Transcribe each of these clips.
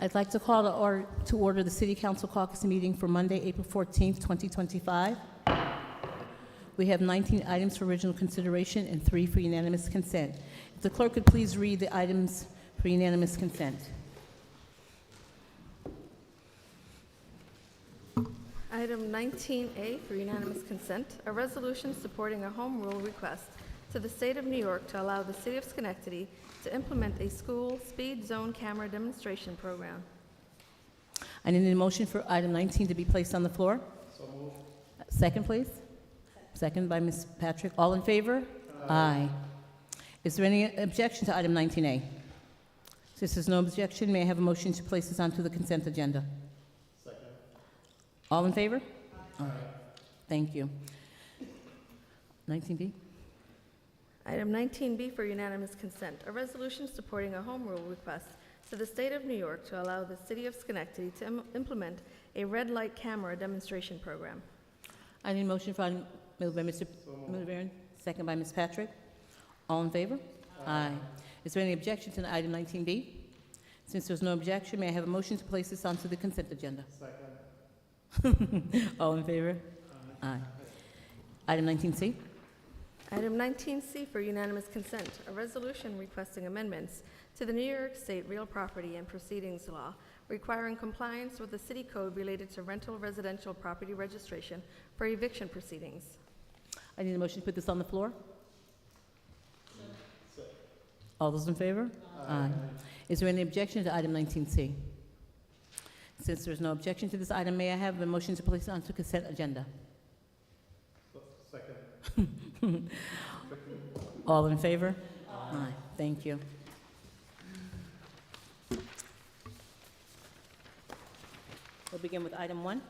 I'd like to call to order the City Council Caucus meeting for Monday, April 14th, 2025. We have 19 items for original consideration and 3 for unanimous consent. If the clerk could please read the items for unanimous consent. Item 19A for unanimous consent, a resolution supporting a home rule request to the State of New York to allow the City of Schenectady to implement a school speed zone camera demonstration program. I need a motion for item 19 to be placed on the floor. So moved. Second, please. Second by Ms. Patrick. All in favor? Aye. Is there any objection to item 19A? Since there's no objection, may I have a motion to place this onto the consent agenda? Second. All in favor? Aye. Thank you. 19B? Item 19B for unanimous consent, a resolution supporting a home rule request to the State of New York to allow the City of Schenectady to implement a red light camera demonstration program. I need a motion for item moved by Mr. Milivarian, second by Ms. Patrick. All in favor? Aye. Is there any objection to item 19B? Since there's no objection, may I have a motion to place this onto the consent agenda? Second. All in favor? Aye. Item 19C? Item 19C for unanimous consent, a resolution requesting amendments to the New York State Real Property and Proceedings Law requiring compliance with the city code related to rental residential property registration for eviction proceedings. I need a motion to put this on the floor. All those in favor? Aye. Is there any objection to item 19C? Since there's no objection to this item, may I have a motion to place it onto consent agenda? Second. All in favor? Aye. Thank you. We'll begin with item 1.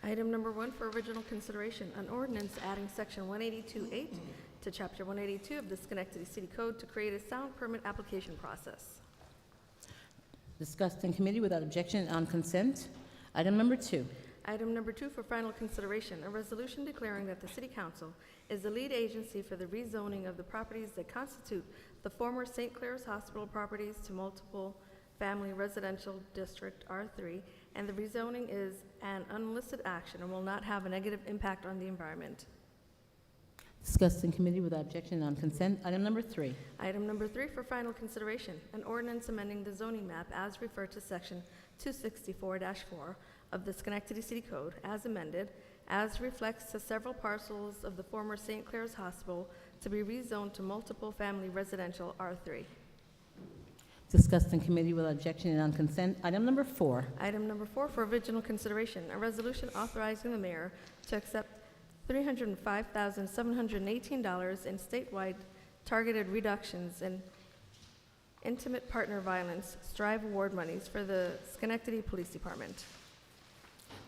Item number 1 for original consideration, an ordinance adding section 182.8 to chapter 182 of the Schenectady City Code to create a sound permit application process. Discussed in committee without objection and on consent. Item number 2. Item number 2 for final consideration, a resolution declaring that the City Council is the lead agency for the rezoning of the properties that constitute the former St. Clair's Hospital properties to multiple family residential district R3, and the rezoning is an unlisted action and will not have a negative impact on the environment. Discussed in committee without objection and on consent. Item number 3. Item number 3 for final consideration, an ordinance amending the zoning map as referred to section 264-4 of the Schenectady City Code as amended, as reflects to several parcels of the former St. Clair's Hospital to be rezoned to multiple family residential R3. Discussed in committee without objection and on consent. Item number 4. Item number 4 for original consideration, a resolution authorizing the mayor to accept $305,718 in statewide targeted reductions in intimate partner violence Strive Award monies for the Schenectady Police Department.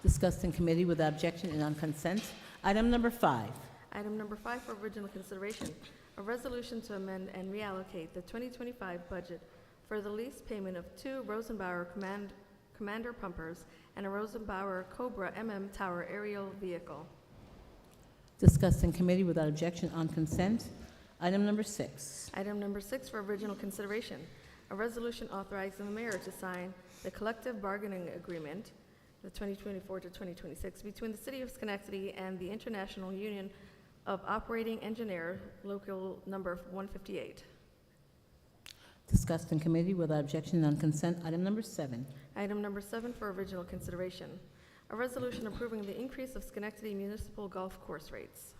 Discussed in committee without objection and on consent. Item number 5. Item number 5 for original consideration, a resolution to amend and reallocate the 2025 budget for the lease payment of 2 Rosenbauer Commander pumpers and a Rosenbauer Cobra MM Tower aerial vehicle. Discussed in committee without objection on consent. Item number 6. Item number 6 for original consideration, a resolution authorizing the mayor to sign the collective bargaining agreement, the 2024 to 2026, between the City of Schenectady and the International Union of Operating Engineer, local number 158. Discussed in committee without objection on consent. Item number 7. Item number 7 for original consideration, a resolution approving the increase of Schenectady municipal golf course rates.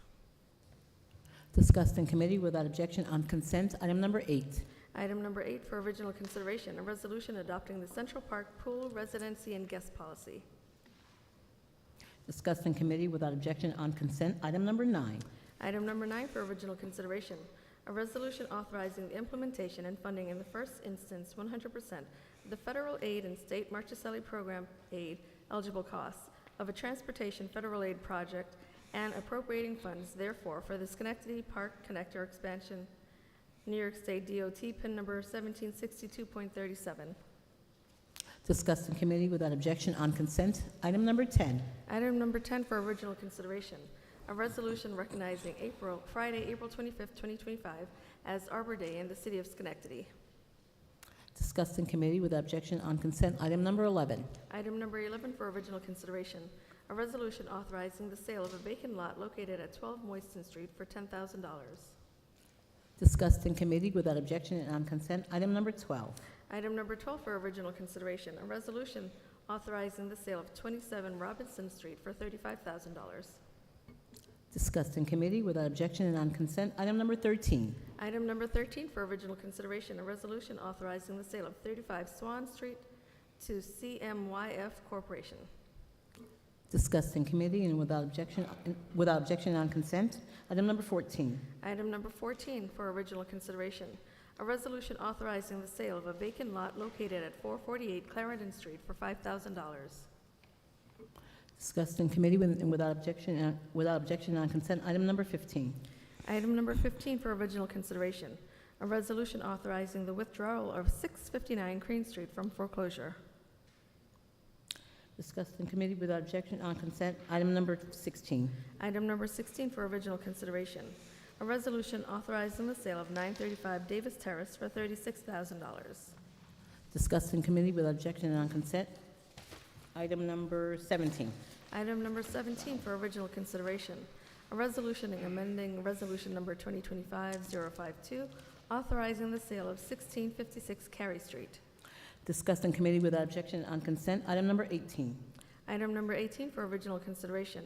Discussed in committee without objection on consent. Item number 8. Item number 8 for original consideration, a resolution adopting the Central Park pool residency and guest policy. Discussed in committee without objection on consent. Item number 9. Item number 9 for original consideration, a resolution authorizing the implementation and funding in the first instance 100% of the federal aid and state Marchicelli program aid eligible costs of a transportation federal aid project and appropriating funds therefore for the Schenectady Park Connector expansion, New York State DOT PIN number 1762.37. Discussed in committee without objection on consent. Item number 10. Item number 10 for original consideration, a resolution recognizing Friday, April 25th, 2025 as Arbor Day in the city of Schenectady. Discussed in committee without objection on consent. Item number 11. Item number 11 for original consideration, a resolution authorizing the sale of a vacant lot located at 12 Moyston Street for $10,000. Discussed in committee without objection and on consent. Item number 12. Item number 12 for original consideration, a resolution authorizing the sale of 27 Robinson Street for $35,000. Discussed in committee without objection and on consent. Item number 13. Item number 13 for original consideration, a resolution authorizing the sale of 35 Swan Street to CMYF Corporation. Discussed in committee and without objection on consent. Item number 14. Item number 14 for original consideration, a resolution authorizing the sale of a vacant lot located at 448 Clarendon Street for $5,000. Discussed in committee and without objection on consent. Item number 15. Item number 15 for original consideration, a resolution authorizing the withdrawal of 659 Crane Street from foreclosure. Discussed in committee without objection on consent. Item number 16. Item number 16 for original consideration, a resolution authorizing the sale of 935 Davis Terrace for $36,000. Discussed in committee without objection and on consent. Item number 17. Item number 17 for original consideration, a resolution amending resolution number 2025-052, authorizing the sale of 1656 Cary Street. Discussed in committee without objection on consent. Item number 18. Item number 18 for original consideration,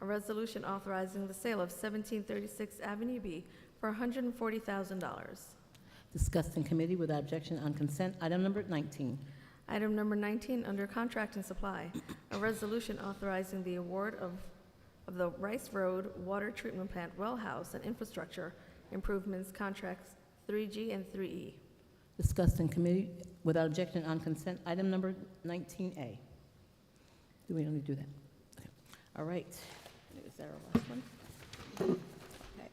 a resolution authorizing the sale of 1736 Avenue B for $140,000. Discussed in committee without objection on consent. Item number 19. Item number 19 under contract and supply, a resolution authorizing the award of the Rice Road Water Treatment Plant Well House and Infrastructure Improvements Contracts 3G and 3E. Discussed in committee without objection on consent. Item number 19A. Do we only do that? Okay. All right. Is that our last one? Okay.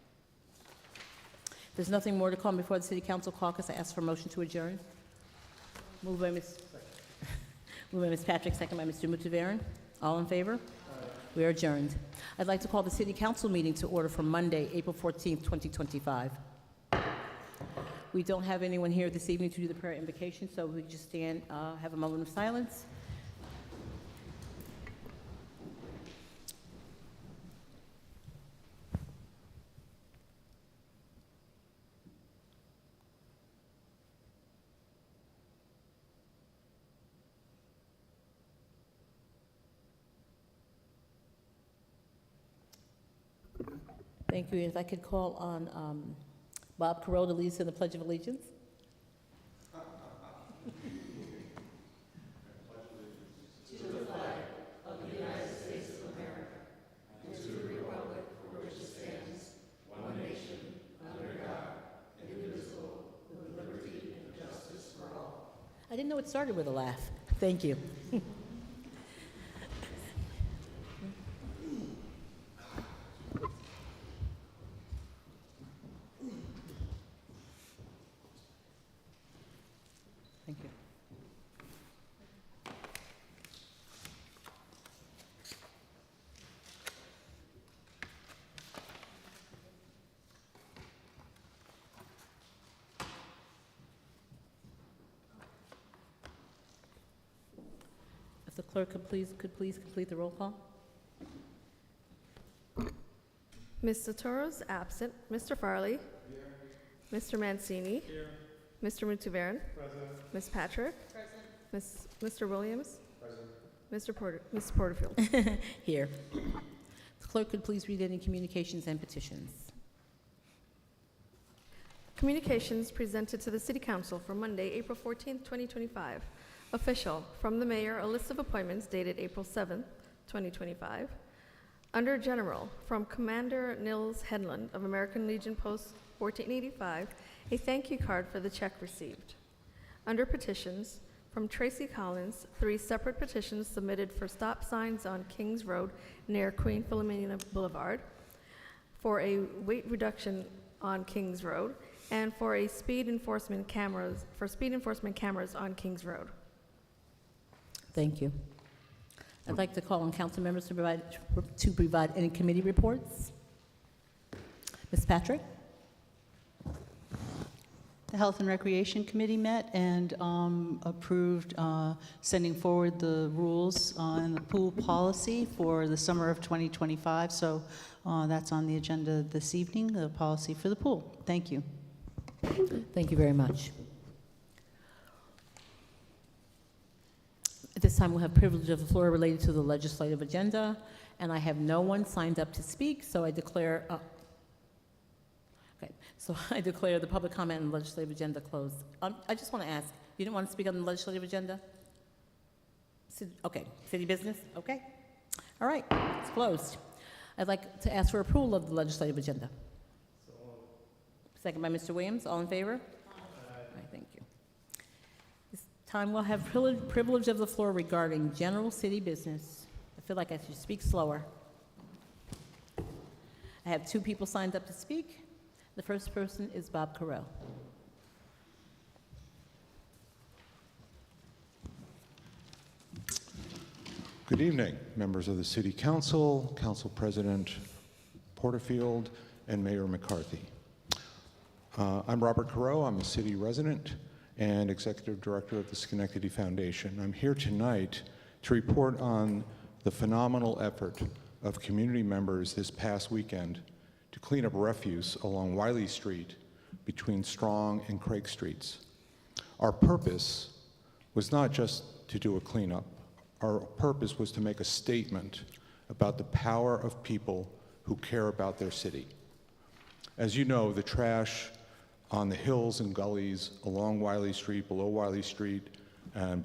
There's nothing more to come before the City Council caucus. I ask for a motion to adjourn. Moved by Ms. Patrick, second by Mr. Mutaveran. All in favor? We are adjourned. I'd like to call the City Council meeting to order for Monday, April 14th, 2025. We don't have anyone here this evening to do the prayer invocation, so we just stand, have a moment of silence. Thank you. If I could call on Bob Carroll to lead us in the Pledge of Allegiance. I didn't know it started with a laugh. Thank you. Thank you. If the clerk could please complete the roll call. Ms. Sotoro's absent. Mr. Farley? Here. Mr. Mancini? Here. Mr. Mutaveran? Present. Ms. Patrick? Present. Mr. Williams? Present. Ms. Porterfield? Here. The clerk could please read any communications and petitions. Communications presented to the City Council for Monday, April 14th, 2025. Official, from the Mayor, a list of appointments dated April 7th, 2025. Under General, from Commander Nils Hedlund of American Legion Post 1485, a thank you card for the check received. Under Petitions, from Tracy Collins, 3 separate petitions submitted for stop signs on Kings Road near Queen Philomena Boulevard, for a weight reduction on Kings Road, and for speed enforcement cameras on Kings Road. Thank you. I'd like to call on council members to provide any committee reports. Ms. Patrick? The Health and Recreation Committee met and approved sending forward the rules and the pool policy for the summer of 2025. So that's on the agenda this evening, the policy for the pool. Thank you. Thank you very much. At this time, we'll have privilege of the floor related to the legislative agenda, and I have no one signed up to speak, so I declare, I declare the public comment on the legislative agenda closed. I just want to ask, you didn't want to speak on the legislative agenda? Okay, city business? Okay. All right, it's closed. I'd like to ask for approval of the legislative agenda. Second by Mr. Williams. All in favor? All right, thank you. This time we'll have privilege of the floor regarding general city business. I feel like I should speak slower. I have 2 people signed up to speak. The first person is Bob Carell. Good evening, members of the City Council, Council President Porterfield, and Mayor McCarthy. I'm Robert Carreau. I'm a city resident and Executive Director of the Schenectady Foundation. I'm here tonight to report on the phenomenal effort of community members this past weekend to clean up refuse along Wiley Street between Strong and Craig Streets. Our purpose was not just to do a cleanup. Our purpose was to make a statement about the power of people who care about their city. As you know, the trash on the hills and gullies along Wiley Street, below Wiley Street, and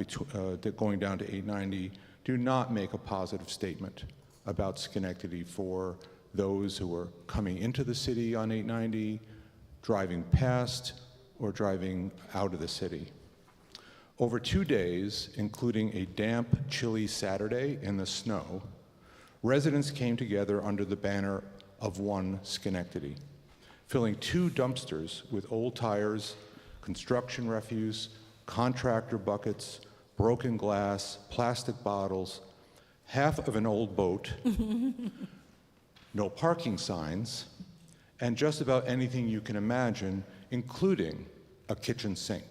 going down to 890 do not make a positive statement about Schenectady for those who are coming into the city on 890, driving past, or driving out of the city. Over 2 days, including a damp, chilly Saturday in the snow, residents came together under the banner of One Schenectady, filling 2 dumpsters with old tires, construction refuse, contractor buckets, broken glass, plastic bottles, half of an old boat, no parking signs, and just about anything you can imagine, including a kitchen sink.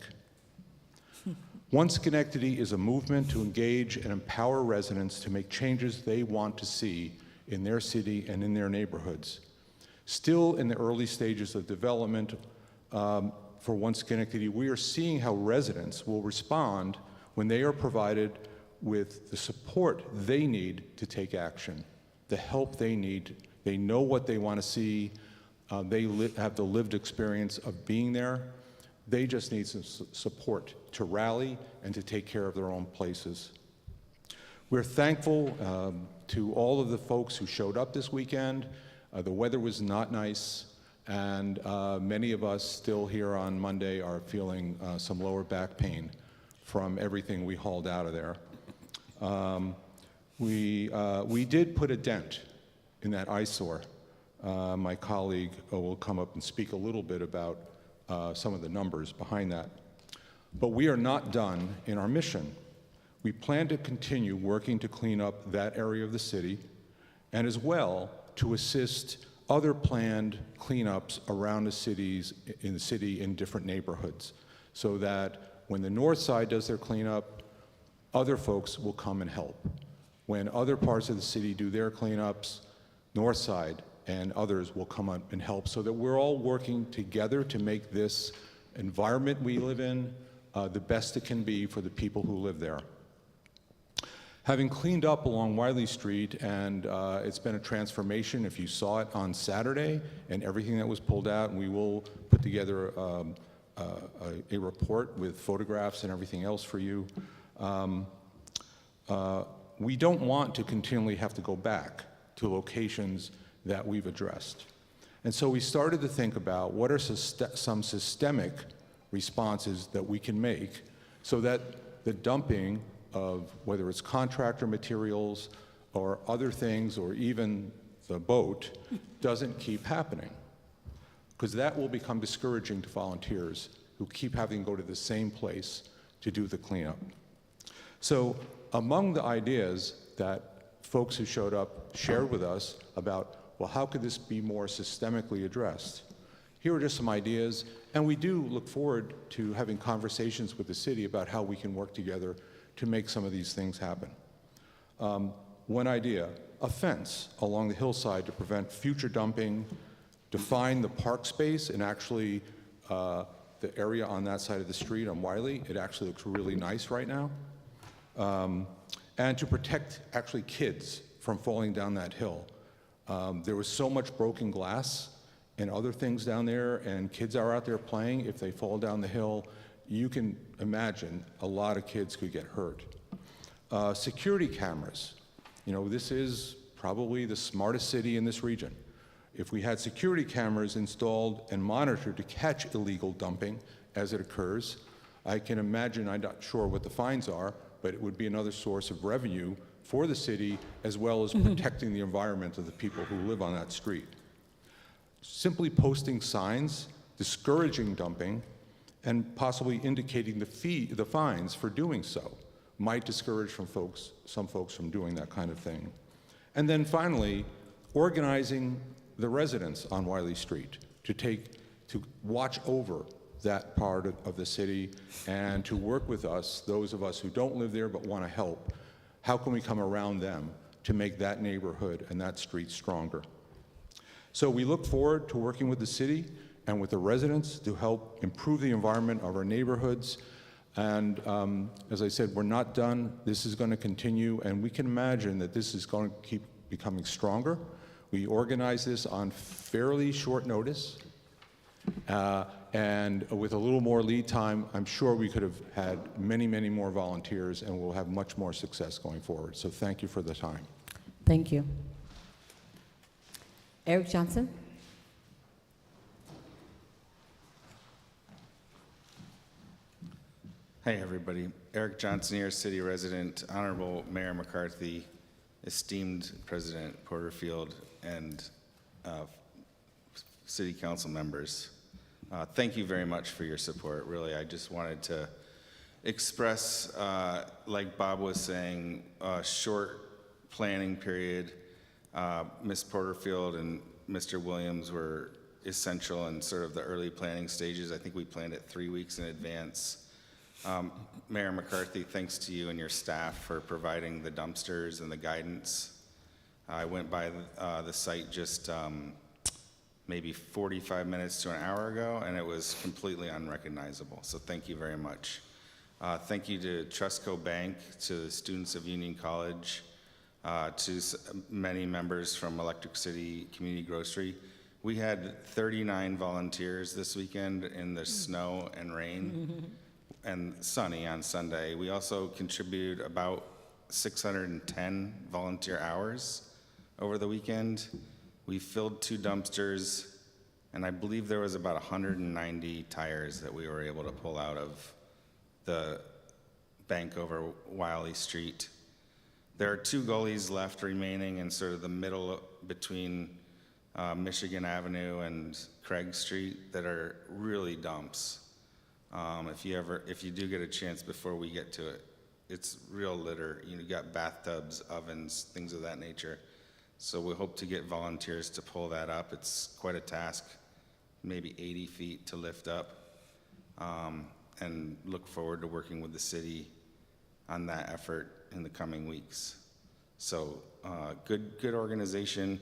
One Schenectady is a movement to engage and empower residents to make changes they want to see in their city and in their neighborhoods. Still in the early stages of development for One Schenectady, we are seeing how residents will respond when they are provided with the support they need to take action, the help they need. They know what they want to see. They have the lived experience of being there. They just need some support to rally and to take care of their own places. We're thankful to all of the folks who showed up this weekend. The weather was not nice, and many of us still here on Monday are feeling some lower back pain from everything we hauled out of there. We did put a dent in that eyesore. My colleague will come up and speak a little bit about some of the numbers behind that. But we are not done in our mission. We plan to continue working to clean up that area of the city, and as well to assist other planned cleanups around the city in different neighborhoods, so that when the north side does their cleanup, other folks will come and help. When other parts of the city do their cleanups, north side and others will come up and help, so that we're all working together to make this environment we live in the best it can be for the people who live there. Having cleaned up along Wiley Street, and it's been a transformation. If you saw it on Saturday and everything that was pulled out, and we will put together a report with photographs and everything else for you. We don't want to continually have to go back to locations that we've addressed. And so we started to think about what are some systemic responses that we can make so that the dumping of whether it's contractor materials or other things or even the boat doesn't keep happening, because that will become discouraging to volunteers who keep having to go to the same place to do the cleanup. So among the ideas that folks who showed up shared with us about, well, how could this be more systemically addressed? here are just some ideas, and we do look forward to having conversations with the city about how we can work together to make some of these things happen. One idea, a fence along the hillside to prevent future dumping, define the park space, and actually the area on that side of the street on Wiley, it actually looks really nice right now. And to protect actually kids from falling down that hill. There was so much broken glass and other things down there, and kids are out there playing. If they fall down the hill, you can imagine a lot of kids could get hurt. Security cameras. You know, this is probably the smartest city in this region. If we had security cameras installed and monitored to catch illegal dumping as it occurs, I can imagine, I'm not sure what the fines are, but it would be another source of revenue for the city, as well as protecting the environment of the people who live on that street. Simply posting signs discouraging dumping and possibly indicating the fines for doing so might discourage some folks from doing that kind of thing. And then finally, organizing the residents on Wiley Street to watch over that part of the city and to work with us, those of us who don't live there but want to help. How can we come around them to make that neighborhood and that street stronger? So we look forward to working with the city and with the residents to help improve the environment of our neighborhoods. And as I said, we're not done. This is going to continue, and we can imagine that this is going to keep becoming stronger. We organized this on fairly short notice, and with a little more lead time, I'm sure we could have had many, many more volunteers, and we'll have much more success going forward. So thank you for the time. Thank you. Eric Johnson? Hey everybody, Eric Johnson here, city resident, Honorable Mayor McCarthy, esteemed President Porterfield, and city council members. Thank you very much for your support. Really, I just wanted to express, like Bob was saying, a short planning period. Ms. Porterfield and Mr. Williams were essential in sort of the early planning stages. I think we planned it 3 weeks in advance. Mayor McCarthy, thanks to you and your staff for providing the dumpsters and the guidance. I went by the site just maybe 45 minutes to an hour ago, and it was completely unrecognizable. So thank you very much. Thank you to Trustco Bank, to the students of Union College, to many members from Electric City Community Grocery. We had 39 volunteers this weekend in the snow and rain. And sunny on Sunday. We also contributed about 610 volunteer hours over the weekend. We filled 2 dumpsters, and I believe there was about 190 tires that we were able to pull out of the bank over Wiley Street. There are 2 gullies left remaining in sort of the middle between Michigan Avenue and Craig Street that are really dumps. If you do get a chance before we get to it, it's real litter. You got bathtubs, ovens, things of that nature. So we hope to get volunteers to pull that up. It's quite a task, maybe 80 feet to lift up, and look forward to working with the city on that effort in the coming weeks. So good organization,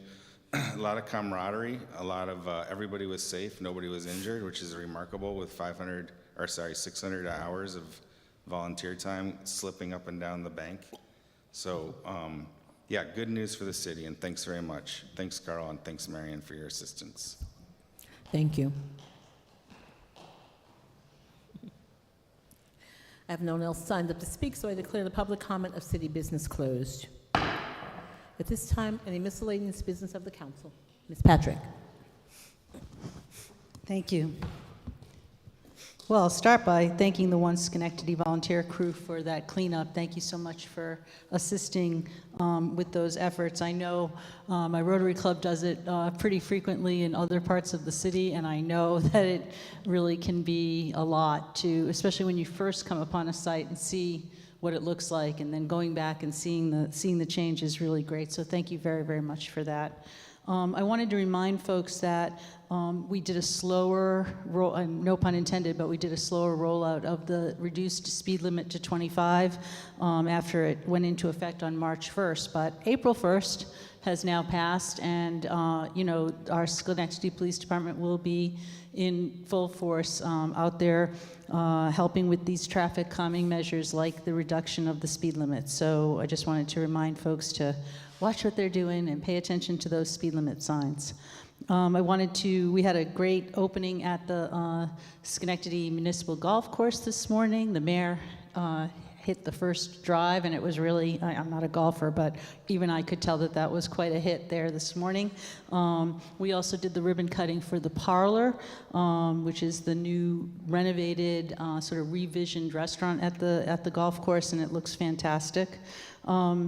a lot of camaraderie, a lot of everybody was safe, nobody was injured, which is remarkable with 600 hours of volunteer time slipping up and down the bank. So yeah, good news for the city, and thanks very much. Thanks, Carl, and thanks, Marion, for your assistance. Thank you. I have no one else signed up to speak, so I declare the public comment of city business closed. At this time, any miscellaneous business of the council? Ms. Patrick. Thank you. Well, I'll start by thanking the One Schenectady volunteer crew for that cleanup. Thank you so much for assisting with those efforts. I know my Rotary Club does it pretty frequently in other parts of the city, and I know that it really can be a lot to, especially when you first come upon a site and see what it looks like, and then going back and seeing the change is really great. So thank you very, very much for that. I wanted to remind folks that we did a slower, no pun intended, but we did a slower rollout of the reduced speed limit to 25 after it went into effect on March 1st. But April 1st has now passed, and our Schenectady Police Department will be in full force out there helping with these traffic calming measures like the reduction of the speed limit. So I just wanted to remind folks to watch what they're doing and pay attention to those speed limit signs. We had a great opening at the Schenectady Municipal Golf Course this morning. The mayor hit the first drive, and it was really, I'm not a golfer, but even I could tell that that was quite a hit there this morning. We also did the ribbon cutting for the Parlor, which is the new renovated, sort of revisioned restaurant at the golf course, and it looks fantastic. I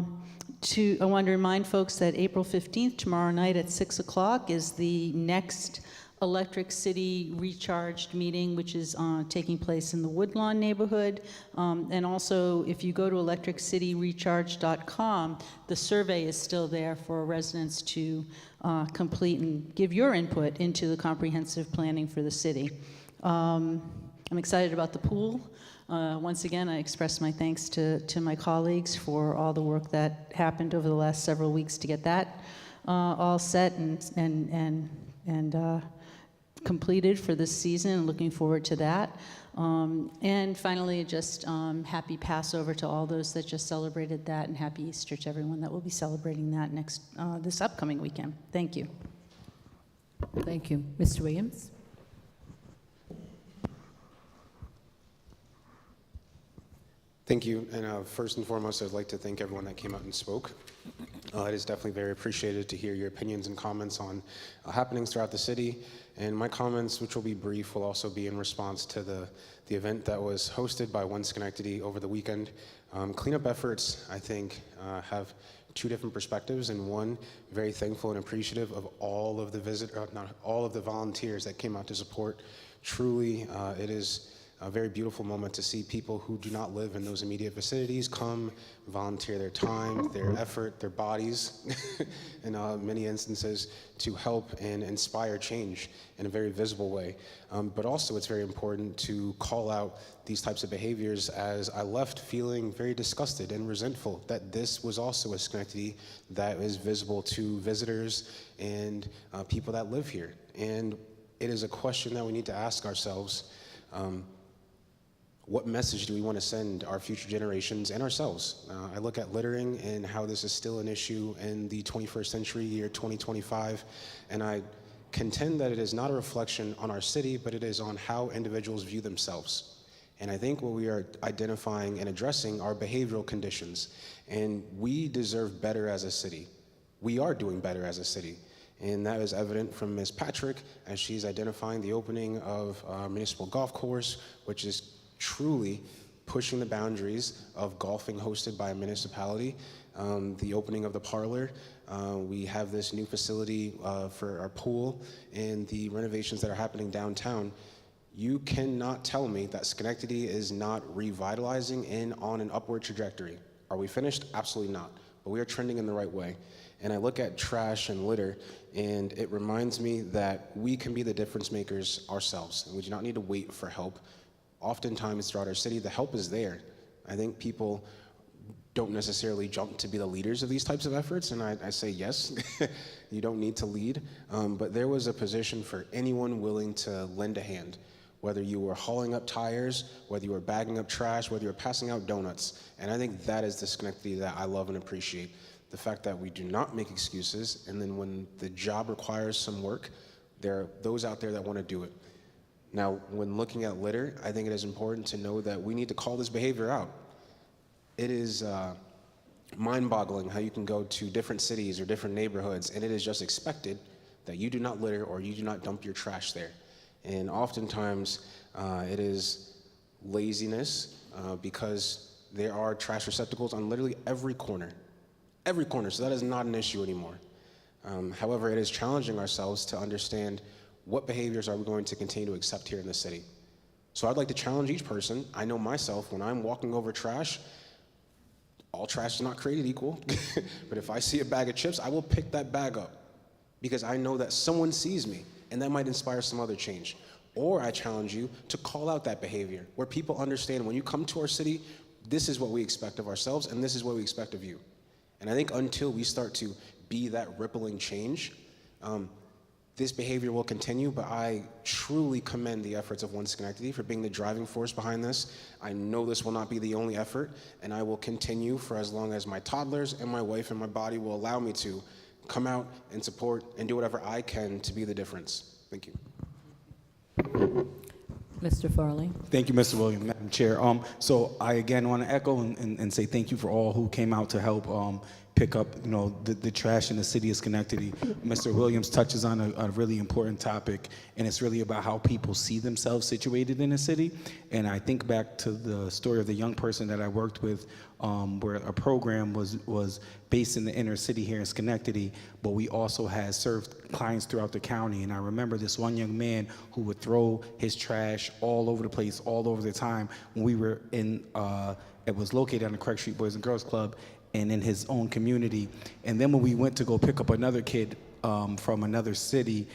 want to remind folks that April 15th, tomorrow night at 6 o'clock, is the next Electric City Recharged meeting, which is taking place in the Woodlawn neighborhood. And also, if you go to electricityrecharge.com, the survey is still there for residents to complete and give your input into the comprehensive planning for the city. I'm excited about the pool. Once again, I express my thanks to my colleagues for all the work that happened over the last several weeks to get that all set and completed for this season. Looking forward to that. And finally, just happy Passover to all those that just celebrated that, and happy Easter to everyone that will be celebrating that this upcoming weekend. Thank you. Thank you. Mr. Williams? Thank you. And first and foremost, I'd like to thank everyone that came out and spoke. It is definitely very appreciated to hear your opinions and comments on happenings throughout the city. And my comments, which will be brief, will also be in response to the event that was hosted by One Schenectady over the weekend. Cleanup efforts, I think, have two different perspectives, and one, very thankful and appreciative of all of the volunteers that came out to support. Truly, it is a very beautiful moment to see people who do not live in those immediate vicinities come, volunteer their time, their effort, their bodies, in many instances, to help and inspire change in a very visible way. But also, it's very important to call out these types of behaviors, as I left feeling very disgusted and resentful that this was also a Schenectady that is visible to visitors and people that live here. And it is a question that we need to ask ourselves. What message do we want to send our future generations and ourselves? I look at littering and how this is still an issue in the 21st century, year 2025, and I contend that it is not a reflection on our city, but it is on how individuals view themselves. And I think what we are identifying and addressing are behavioral conditions, and we deserve better as a city. We are doing better as a city. And that is evident from Ms. Patrick as she's identifying the opening of our municipal golf course, which is truly pushing the boundaries of golfing hosted by a municipality. The opening of the Parlor, we have this new facility for our pool, and the renovations that are happening downtown. You cannot tell me that Schenectady is not revitalizing and on an upward trajectory. Are we finished? Absolutely not. But we are trending in the right way. And I look at trash and litter, and it reminds me that we can be the difference makers ourselves, and we do not need to wait for help. Oftentimes throughout our city, the help is there. I think people don't necessarily jump to be the leaders of these types of efforts, and I say yes, you don't need to lead, but there was a position for anyone willing to lend a hand, whether you were hauling up tires, whether you were bagging up trash, whether you were passing out donuts, and I think that is the Schenectady that I love and appreciate. The fact that we do not make excuses, and then when the job requires some work, there are those out there that want to do it. Now, when looking at litter, I think it is important to know that we need to call this behavior out. It is mind-boggling how you can go to different cities or different neighborhoods, and it is just expected that you do not litter or you do not dump your trash there. And oftentimes, it is laziness because there are trash receptacles on literally every corner, so that is not an issue anymore. However, it is challenging ourselves to understand what behaviors are we going to continue to accept here in the city. So I'd like to challenge each person. I know myself, when I'm walking over trash, all trash is not created equal, but if I see a bag of chips, I will pick that bag up because I know that someone sees me and that might inspire some other change. Or I challenge you to call out that behavior where people understand when you come to our city, this is what we expect of ourselves and this is what we expect of you. And I think until we start to be that rippling change, this behavior will continue, but I truly commend the efforts of One Schenectady for being the driving force behind this. I know this will not be the only effort, and I will continue for as long as my toddlers and my wife and my body will allow me to come out and support and do whatever I can to be the difference. Thank you. Mr. Farley. Thank you, Mr. Williams, Madam Chair. So I again want to echo and say thank you for all who came out to help pick up, the trash in the city of Schenectady. Mr. Williams touches on a really important topic, and it's really about how people see themselves situated in the city. And I think back to the story of the young person that I worked with, where a program was based in the inner city here in Schenectady, but we also had served clients throughout the county. And I remember this one young man who would throw his trash all over the place, all over the time, when we were in, it was located on the Craig Street Boys and Girls Club, and in his own community. And then when we went to go pick up another kid from another city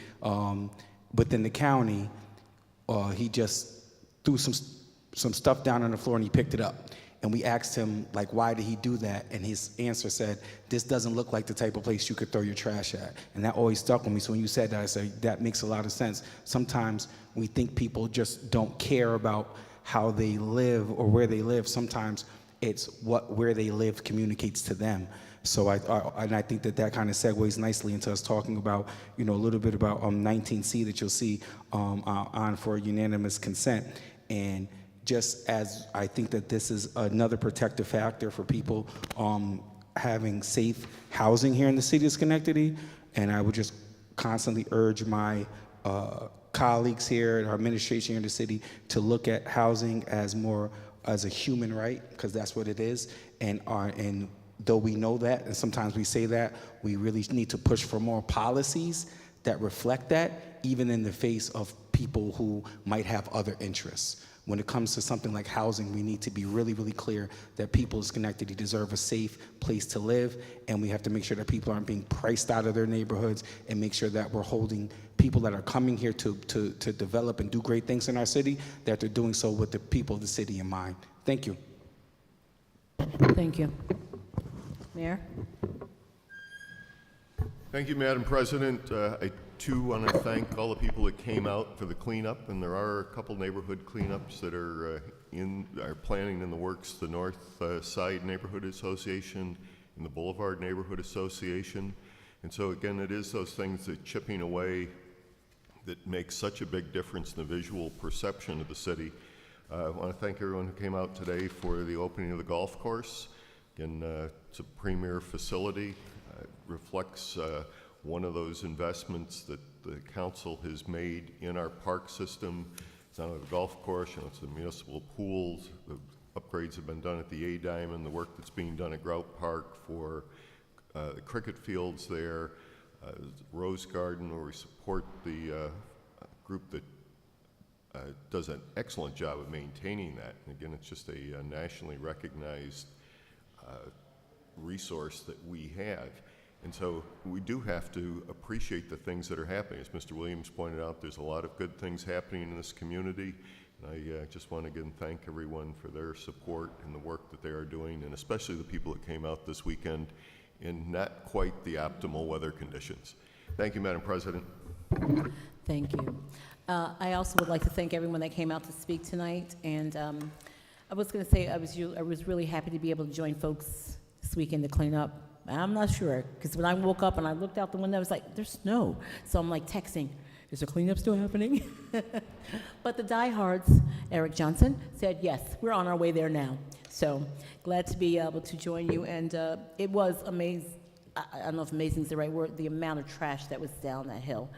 within the county, he just threw some stuff down on the floor and he picked it up. And we asked him, like, why did he do that? And his answer said, this doesn't look like the type of place you could throw your trash at. And that always stuck with me. So when you said that, I said, that makes a lot of sense. Sometimes we think people just don't care about how they live or where they live. Sometimes it's where they live communicates to them. So I think that kind of segues nicely into us talking about, a little bit about 19C that you'll see on for unanimous consent. And just as I think that this is another protective factor for people having safe housing here in the city of Schenectady, and I would just constantly urge my colleagues here, our administration here in the city, to look at housing as a human right, because that's what it is. And though we know that, and sometimes we say that, we really need to push for more policies that reflect that, even in the face of people who might have other interests. When it comes to something like housing, we need to be really, really clear that people in Schenectady deserve a safe place to live, and we have to make sure that people aren't being priced out of their neighborhoods, and make sure that we're holding people that are coming here to develop and do great things in our city, that they're doing so with the people of the city in mind. Thank you. Thank you. Mayor? Thank you, Madam President. I too want to thank all the people that came out for the cleanup, and there are a couple neighborhood cleanups that are planning in the works. The North Side Neighborhood Association and the Boulevard Neighborhood Association. And so again, it is those things that chipping away that makes such a big difference in the visual perception of the city. I want to thank everyone who came out today for the opening of the golf course. Again, it's a premier facility. It reflects one of those investments that the council has made in our park system. It's not only the golf course, it's the municipal pools. The upgrades have been done at the A-Diamond, the work that's being done at Grout Park for the cricket fields there, Rose Garden, where we support the group that does an excellent job of maintaining that. And again, it's just a nationally recognized resource that we have. And so we do have to appreciate the things that are happening. As Mr. Williams pointed out, there's a lot of good things happening in this community. And I just want to again thank everyone for their support and the work that they are doing, and especially the people that came out this weekend in not quite the optimal weather conditions. Thank you, Madam President. Thank you. I also would like to thank everyone that came out to speak tonight. And I was going to say I was really happy to be able to join folks this weekend to clean up. I'm not sure, because when I woke up and I looked out the window, I was like, there's snow. So I'm like texting, is the cleanup still happening? But the diehards, Eric Johnson, said, yes, we're on our way there now. So glad to be able to join you. And it was amazing. I don't know if amazing is the right word, the amount of trash that was down that hill.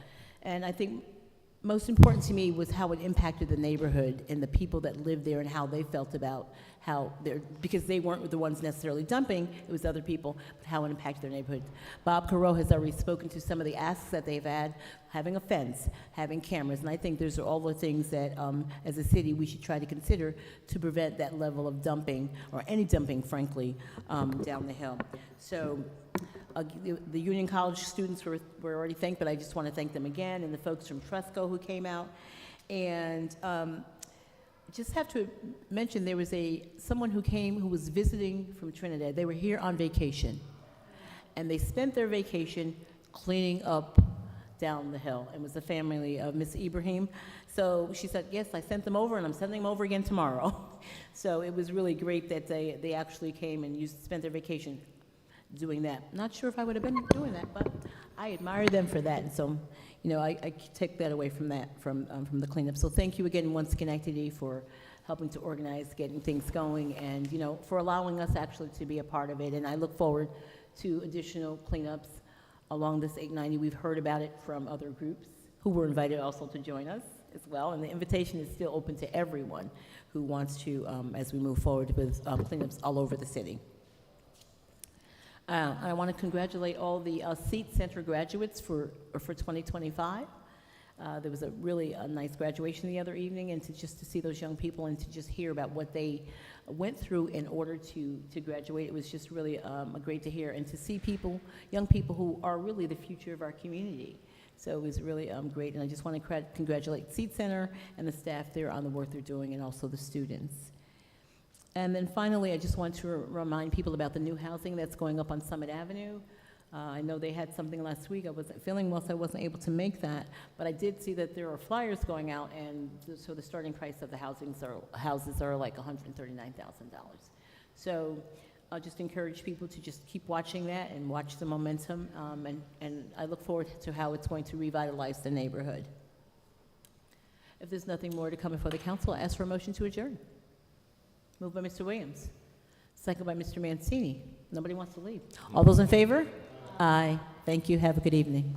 And I think most important to me was how it impacted the neighborhood and the people that lived there and how they felt about how they're, because they weren't the ones necessarily dumping, it was other people, but how it impacted their neighborhood. Bob Careau has already spoken to some of the asks that they've had, having a fence, having cameras, and I think those are all the things that as a city we should try to consider to prevent that level of dumping, or any dumping, frankly, down the hill. So The Union College students were already thanked, but I just want to thank them again, and the folks from Trusco who came out. And just have to mention, there was someone who came who was visiting from Trinidad. They were here on vacation, and they spent their vacation cleaning up down the hill. It was the family of Miss Ibrahim. So she said, yes, I sent them over, and I'm sending them over again tomorrow. So it was really great that they actually came and spent their vacation doing that. Not sure if I would have been doing that, but I admire them for that. And so, you know, I take that away from that, from the cleanup. So thank you again, once Schenectady, for helping to organize, getting things going, and, you know, for allowing us actually to be a part of it. And I look forward to additional cleanups along this 890. We've heard about it from other groups who were invited also to join us as well. And the invitation is still open to everyone who wants to, as we move forward with cleanups all over the city. I want to congratulate all the Seat Center graduates for 2025. There was a really nice graduation the other evening, and just to see those young people and to just hear about what they went through in order to graduate, it was just really great to hear, and to see young people who are really the future of our community. So it was really great, and I just want to congratulate Seat Center and the staff there on the work they're doing, and also the students. And then finally, I just want to remind people about the new housing that's going up on Summit Avenue. I know they had something last week. I wasn't feeling well, so I wasn't able to make that. But I did see that there are flyers going out, and so the starting price of the houses are like $139,000. So I'll just encourage people to just keep watching that and watch the momentum, and I look forward to how it's going to revitalize the neighborhood. If there's nothing more to come before the council, I ask for a motion to adjourn. Moved by Mr. Williams, second by Mr. Mancini. Nobody wants to leave. All those in favor? Aye. Thank you. Have a good evening.